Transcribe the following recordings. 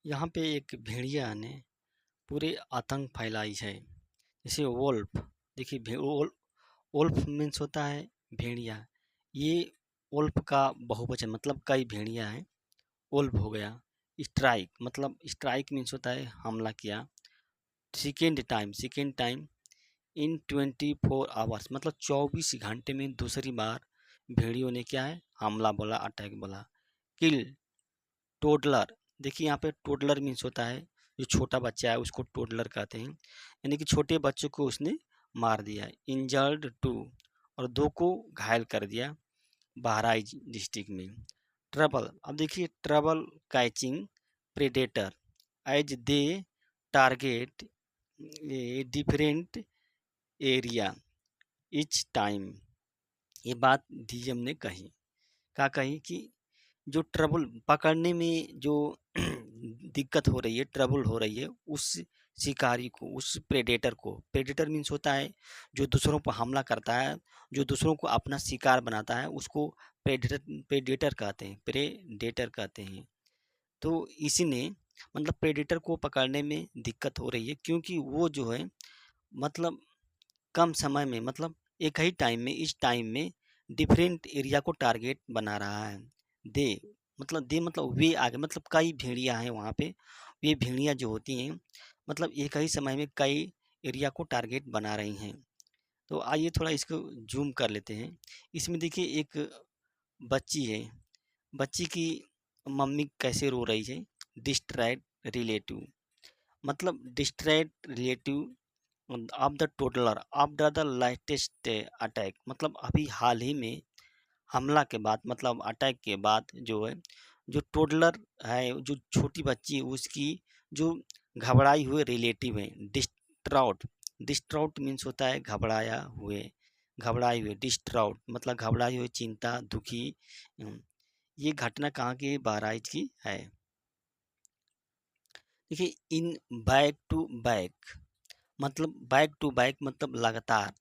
यहाँ पे एक भेड़िया ने पूरे आतंक फैलाई है। जैसे वोल्फ, देखिए वोल्फ मीन्स होता है भेड़िया। ये वोल्फ का बहुवचन मतलब कई भेड़िया है, वोल्फ हो गया। स्ट्राइक मतलब स्ट्राइक मीन्स होता है हमला किया। सेकेंड टाइम इन 24 आवर्स मतलब 24 घंटे में दूसरी बार भेड़ियों ने क्या है हमला बोला, अटैक बोला। किल टोडलर, देखिए यहाँ पे टोडलर मीन्स होता है जो छोटा बच्चा है उसको टोडलर कहते हैं, यानी कि छोटे बच्चों को उसने मार दिया। इंजर्ड टू, और दो को घायल कर दिया बहराइच डिस्ट्रिक्ट में। ट्रबल, अब देखिए trouble catching predator as they target a different area each time. ये बात डीएम ने कही। क्या कही कि जो ट्रबल पकड़ने में जो दिक्कत हो रही है, ट्रबल हो रही है उस शिकारी को, उस प्रेडेटर को। प्रेडेटर मीन्स होता है जो दूसरों पर हमला करता है, जो दूसरों को अपना शिकार बनाता है, उसको प्रेडेटर प्रेडेटर कहते हैं, प्रेडेटर कहते हैं। तो इसी ने मतलब प्रेडेटर को पकड़ने में दिक्कत हो रही है क्योंकि वो जो है मतलब कम समय में मतलब एक ही टाइम में, इस टाइम में डिफरेंट एरिया को टारगेट बना रहा है। दे दे मतलब वे आगे मतलब कई भेड़िया हैं वहाँ पे। ये भेड़िया जो होती हैं मतलब एक ही समय में कई एरिया को टारगेट बना रही हैं। तो आइए थोड़ा इसको जूम कर लेते हैं। इसमें देखिए एक बच्ची है, बच्ची की मम्मी कैसे रो रही है। डिस्ट्रैक्ट रिलेटिव मतलब distract relative of the toddler after the latest attack मतलब अभी हाल ही में हमला के बाद मतलब अटैक के बाद जो है जो टोडलर है, जो छोटी बच्ची है उसकी जो घबराई हुए रिलेटिव है। डिस्ट्राउट, डिस्ट्राउट मीन्स होता है घबराया हुए, घबराए हुए। डिस्ट्राउट मतलब घबराई हुई, चिंता, दुखी। हम्म, ये घटना कहाँ की है? बहराइच की है। देखिए इन बैक टू बैक मतलब बैक टू बैक मतलब लगातार।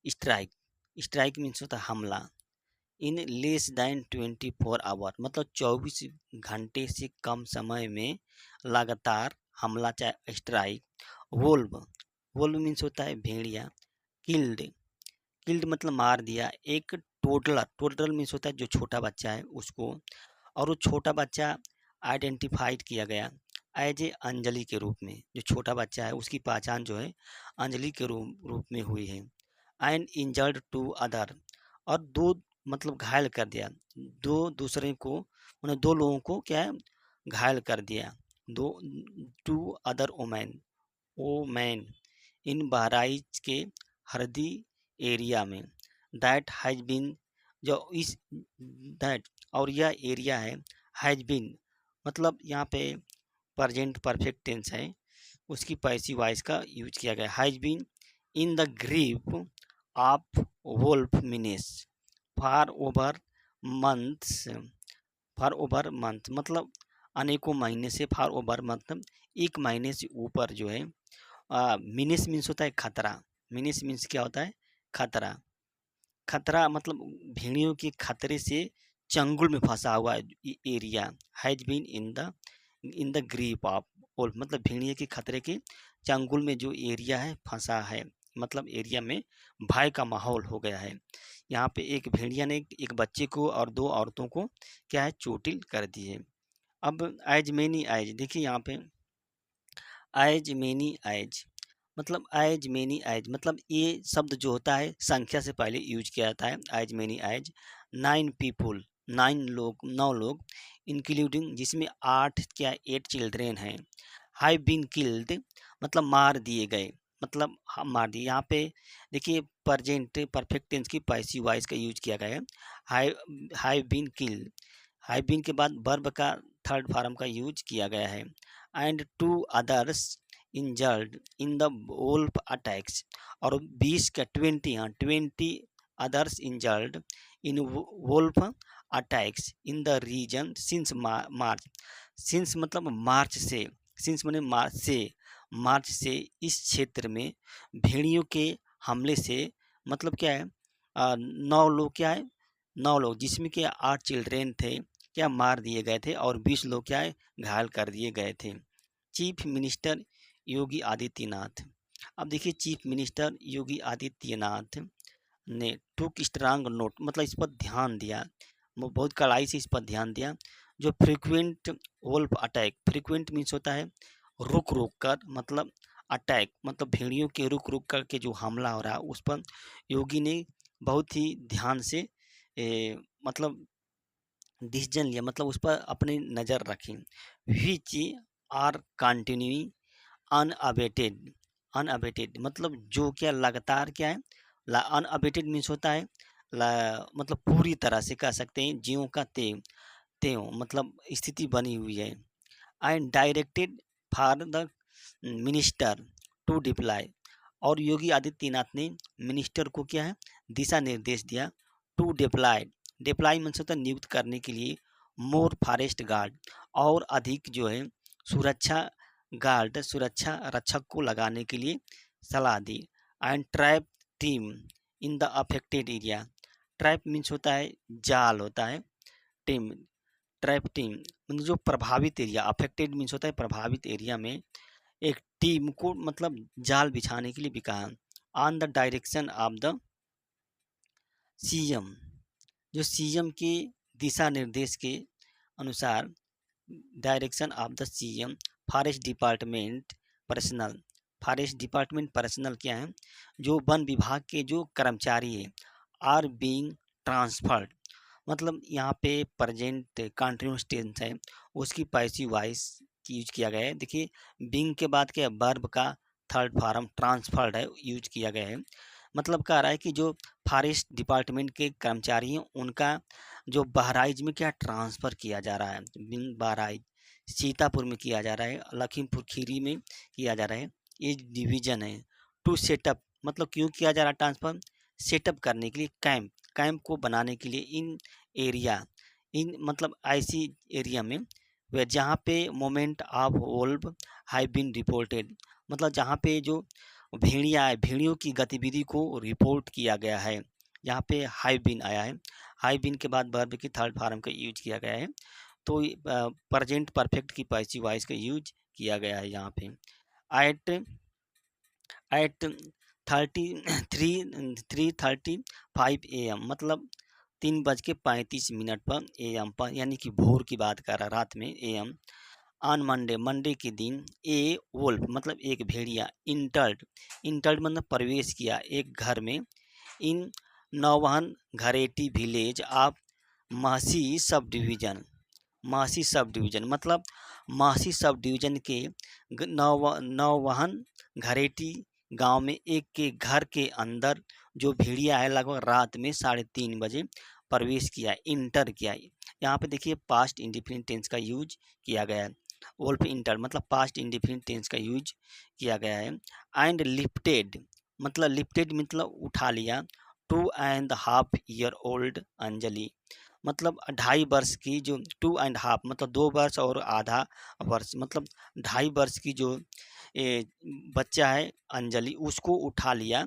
स्ट्राइक, स्ट्राइक मीन्स होता है हमला। इन लेस दैन 24 आवर मतलब 24 घंटे से कम समय में लगातार हमला चाहे स्ट्राइक। वोल्व, वोल्व मीन्स होता है भेड़िया। किल्ड, किल्ड मतलब मार दिया एक टोडलर, टोडलर मीन्स होता है जो छोटा बच्चा है उसको। और वो छोटा बच्चा आइडेंटिफाइड किया गया एज ए अंजलि के रूप में। जो छोटा बच्चा है उसकी पहचान जो है अंजलि के रूप में हुई है। एंड इंजर्ड टू अदर, और दो मतलब घायल कर दिया, दो दूसरे को उन्हें दो लोगों को क्या है घायल कर दिया। दो two other woman, woman in Bahraich के हरदी एरिया में। दैट हैज बीन, जो इस दैट और यह एरिया है। हैज बीन मतलब यहाँ पे प्रेजेंट परफेक्ट टेंस है, उसकी पैसिव वॉइस का यूज किया गया। Has been in the grip of wolf menace for over months, for over month मतलब अनेकों महीने से। फॉर ओवर मतलब एक महीने से ऊपर जो है। मिनिस मीन्स होता है खतरा। मिनिस मीन्स क्या होता है? खतरा। खतरा मतलब भेड़ियों के खतरे से चंगुल में फंसा हुआ area. Has been in the grip of wolf मतलब भेड़िए के खतरे के चंगुल में जो एरिया है फंसा है, मतलब एरिया में भय का माहौल हो गया है। यहाँ पे एक भेड़िया ने एक बच्चे को और दो औरतों को क्या है चोटिल कर दी है। अब एज मेनी एज, देखिए यहाँ पे एज मेनी एज मतलब एज मेनी एज मतलब ये शब्द जो होता है संख्या से पहले यूज किया जाता है। एज मेनी एज 9 पीपुल, 9 लोग, 9 लोग इंक्लूडिंग जिसमें 8 चिल्ड्रेन हैं। हैव बीन किल्ड मतलब मार दिए गए, मतलब हम मार दिए। यहाँ पे देखिए प्रेजेंट परफेक्ट टेंस की पैसिव वॉइस का यूज किया गया है। Have been killed, have been के बाद वर्ब का थर्ड फॉर्म का यूज किया गया है। And two others injured in the wolf attacks, और 20 का 20, हाँ 20 others injured in wolf attacks in the region since March. Since मतलब मार्च से, सिंस मैंने मार्च से, मार्च से इस क्षेत्र में भेड़ियों के हमले से मतलब क्या है 9 लोग क्या है, 9 लोग जिसमें कि 8 चिल्ड्रेन थे क्या मार दिए गए थे और 20 लोग क्या है घायल कर दिए गए थे। Chief minister Yogi Adityanath. अब देखिए चीफ मिनिस्टर योगी आदित्यनाथ ने टूक स्ट्रांग नोट, मतलब इस पर ध्यान दिया, वो बहुत कड़ाई से इस पर ध्यान दिया। जो frequent wolf attack, frequent means होता है रुक रुक कर, मतलब अटैक मतलब भेड़ियों के रुक रुक कर के जो हमला हो रहा है उस पर योगी ने बहुत ही ध्यान से मतलब डिसीजन लिया, मतलब उस पर अपनी नज़र रखी। Which are continuing unabated, unabated मतलब जो क्या लगातार क्या है, अनअबेटेड मीन्स होता है मतलब पूरी तरह से कह सकते हैं ज्यों का त्यों मतलब स्थिति बनी हुई है। And directed for the minister to deploy, और योगी आदित्यनाथ ने मिनिस्टर को क्या है दिशा निर्देश दिया। टू डिप्लाई, डिप्लाई मीन्स होता है नियुक्त करने के लिए। मोर फॉरेस्ट गार्ड, और अधिक जो है सुरक्षा गार्ड, सुरक्षा रक्षक को लगाने के लिए सलाह दी। And trap team in the affected area, trap means होता है जाल होता है, टीम ट्रैप टीम मतलब जो प्रभावित एरिया, अफेक्टेड मीन्स होता है प्रभावित एरिया में एक टीम को मतलब जाल बिछाने के लिए भी कहा। On the direction of the CM, जो सीएम के दिशा निर्देश के अनुसार, direction of the CM forest department personal, forest department personal क्या है जो वन विभाग के जो कर्मचारी है आर बीइंग ट्रांसफर्ड, मतलब यहाँ पे प्रेजेंट कंटिन्यूस टेंस है उसकी पैसिव वॉइस की यूज किया गया है। देखिए बीइंग के बाद क्या वर्ब का थर्ड फॉर्म ट्रांसफर्ड है यूज किया गया है। मतलब कह रहा है कि जो फॉरेस्ट डिपार्टमेंट के कर्मचारी हैं उनका जो बहराइच में क्या ट्रांसफ़र किया जा रहा है, बहराइच सीतापुर में किया जा रहा है, लखीमपुर खीरी में किया जा रहा है, ये डिवीजन है। टू सेटअप मतलब क्यों किया जा रहा है ट्रांसफ़र, सेटअप करने के लिए कैंप, कैंप को बनाने के लिए इन एरिया, इन मतलब ऐसी एरिया में वे जहाँ पे moment of wolves have been reported, मतलब जहाँ पे जो भेड़िया है भेड़ियों की गतिविधि को रिपोर्ट किया गया है। यहाँ पे हाई बीन आया है, हाई बीन के बाद वर्ब की थर्ड फॉर्म का यूज किया गया है, तो प्रेजेंट परफेक्ट की पैसिव वॉइस का यूज किया गया है यहाँ पे। एट एट 3:35 AM मतलब 3:35 पर AM पर, यानी कि भोर की बात कर रहा रात में AM। ऑन मंडे, मंडे के दिन ए वोल्फ मतलब एक भेड़िया इंटर्ड, इंटर्ड मतलब प्रवेश किया एक घर में, इन नौवहन घरेटी village of Mahsi sub division, Mahsi sub division मतलब महसी सब डिवीजन के नौवहन घरेटी गांव में एक के घर के अंदर जो भेड़िया है लगभग रात में 3:30 बजे प्रवेश किया, इंटर किया। यहाँ पे देखिए पास्ट इंडिफिनिट टेंस का यूज किया गया है, वोल्फ इंटर मतलब पास्ट इंडिफिनिट टेंस का यूज किया गया है। एंड लिफ्टेड मतलब लिफ्टेड मतलब उठा लिया 2.5 year old अंजलि, मतलब 2.5 वर्ष की जो 2.5 मतलब 2 वर्ष और आधा वर्ष मतलब 2.5 वर्ष की जो बच्चा है अंजलि उसको उठा लिया।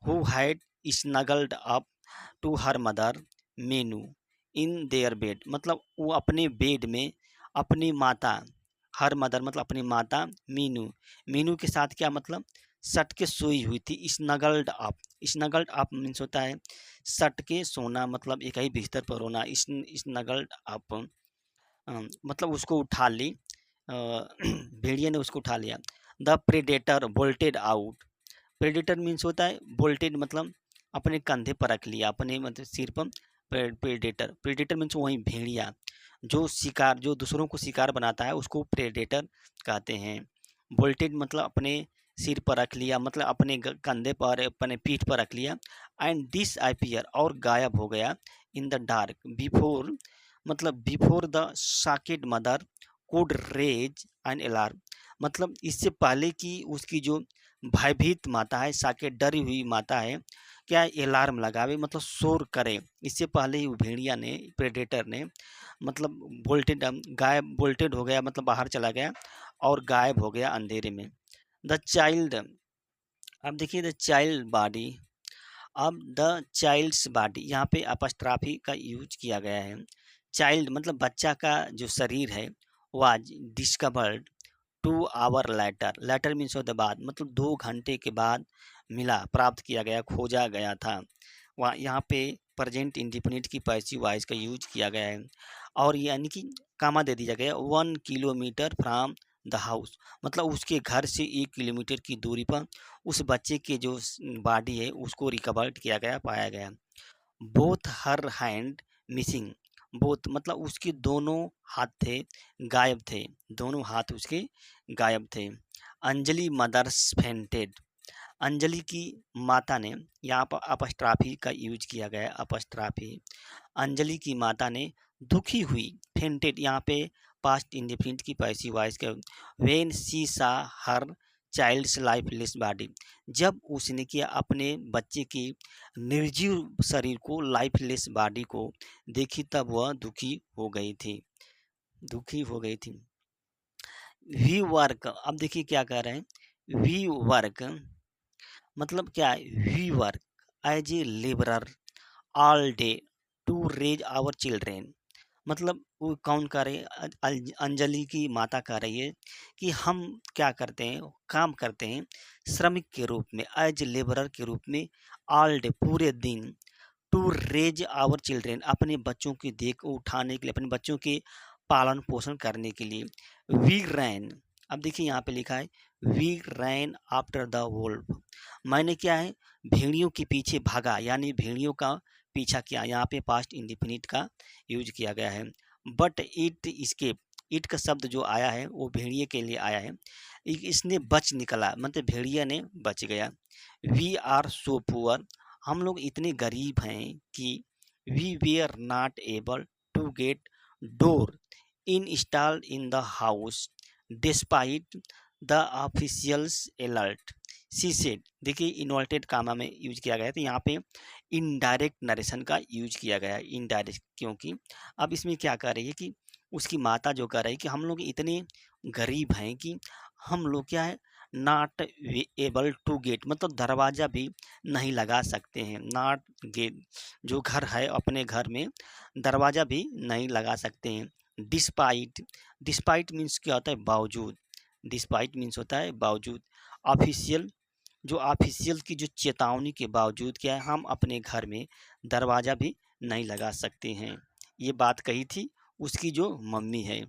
Who had snuggled up to her mother menu in their bed, मतलब वो अपने बेड में अपनी माता, हर मदर मतलब अपनी माता मीनू, मीनू के साथ क्या मतलब सट के सोई हुई थी। Snuggled up, snuggled up means होता है सट के सोना, मतलब एक ही बिस्तर पर होना। स्नगल्ड अप मतलब उसको उठा ली, भेड़िया ने उसको उठा लिया। The predator bolted out, predator means होता है बोल्टेड मतलब अपने कंधे पर रख लिया, अपने मतलब सिर पर। प्रेडेटर, प्रेडेटर मीन्स वही भेड़िया जो शिकार, जो दूसरों को शिकार बनाता है उसको प्रेडेटर कहते हैं। बोल्टेड मतलब अपने सिर पर रख लिया, मतलब अपने कंधे पर अपने पीठ पर रख लिया। एंड डिस अपीयर और गायब हो गया। इन द डार्क बिफोर मतलब before the socket mother could raise an alarm, मतलब इससे पहले कि उसकी जो भयभीत माता है, साके डरी हुई माता है क्या अलार्म लगावे मतलब शोर करे, इससे पहले ही वो भेड़िया ने प्रेडेटर ने मतलब बोल्टेड गायब, बोल्टेड हो गया मतलब बाहर चला गया और गायब हो गया अंधेरे में। द चाइल्ड, अब देखिए द चाइल्ड बॉडी, अब द चाइल्ड्स बॉडी यहाँ पे अपस्ट्राफी का यूज किया गया है। चाइल्ड मतलब बच्चा का जो शरीर है was discovered 2 hour later. Later means of the बाद, मतलब 2 घंटे के बाद मिला, प्राप्त किया गया, खोजा गया था। वहाँ यहाँ पे प्रेजेंट इंडिफिनिट की पैसिव वॉइस का यूज किया गया है, और यानी कि कामा दे दिया गया 1 किलोमीटर फ्रॉम द हाउस, मतलब उसके घर से 1 किलोमीटर की दूरी पर उस बच्चे के जो बॉडी है उसको रिकवर्ड किया गया, पाया गया। Both her hand missing, both मतलब उसके दोनों हाथ थे, गायब थे, दोनों हाथ उसके गायब थे। अंजलि मदर्स फेंटेड, अंजलि की माता ने, यहाँ पर अपस्ट्राफी का यूज किया गया है, अपस्ट्राफी। अंजलि की माता ने दुखी हुई, फेंटेड यहाँ पे पास्ट इंडिफिनिट की पैसिव वॉइस का, व्हेन शी सा हर चाइल्ड्स लाइफलेस बॉडी, जब उसने किया अपने बच्चे की निर्जीव शरीर को, लाइफलेस बॉडी को देखी, तब वह दुखी हो गई थी, दुखी हो गई थी। वी वर्क, अब देखिए क्या कह रहे हैं, वी वर्क मतलब क्या है, we work as a labourer all day to raise our children, मतलब वो कौन कर रही है, अंजलि की माता कह रही है कि हम क्या करते हैं, काम करते हैं श्रमिक के रूप में, एज लेबरर के रूप में, ऑल डे पूरे दिन, टू रेज आवर चिल्ड्रेन अपने बच्चों की देख उठाने के लिए, अपने बच्चों के पालन पोषण करने के लिए। वी रैन, अब देखिए यहाँ पे लिखा है we ran after the wolf, मैंने क्या है, भेड़ियों के पीछे भागा, यानी भेड़ियों का पीछा किया, यहाँ पे पास्ट इंडिफिनिट का यूज किया गया है। बट इट स्केप, इट का शब्द जो आया है वो भेड़िए के लिए आया है, इसने बच निकला, मतलब भेड़िया ने बच गया। वी आर सो पुअर, हम लोग इतने गरीब हैं कि we were not able to get door installed in the house despite the officials alert, she said, देखिए इन्वर्टेड कामा में यूज किया गया है, तो यहाँ पे इनडायरेक्ट नरेशन का यूज किया गया है, इनडायरेक्ट, क्योंकि अब इसमें क्या कर रही है कि उसकी माता जो कर रही है कि हम लोग इतने गरीब हैं कि हम लोग क्या है, नॉट एबल टू गेट, मतलब दरवाज़ा भी नहीं लगा सकते हैं, नॉट गेट, जो घर है अपने घर में दरवाज़ा भी नहीं लगा सकते हैं। डिस्पाइट, डिस्पाइट मीन्स क्या होता है, बावजूद, डिस्पाइट मीन्स होता है बावजूद। ऑफिशियल, जो ऑफिशियल की जो चेतावनी के बावजूद क्या है, हम अपने घर में दरवाज़ा भी नहीं लगा सकते हैं, ये बात कही थी उसकी जो मम्मी है।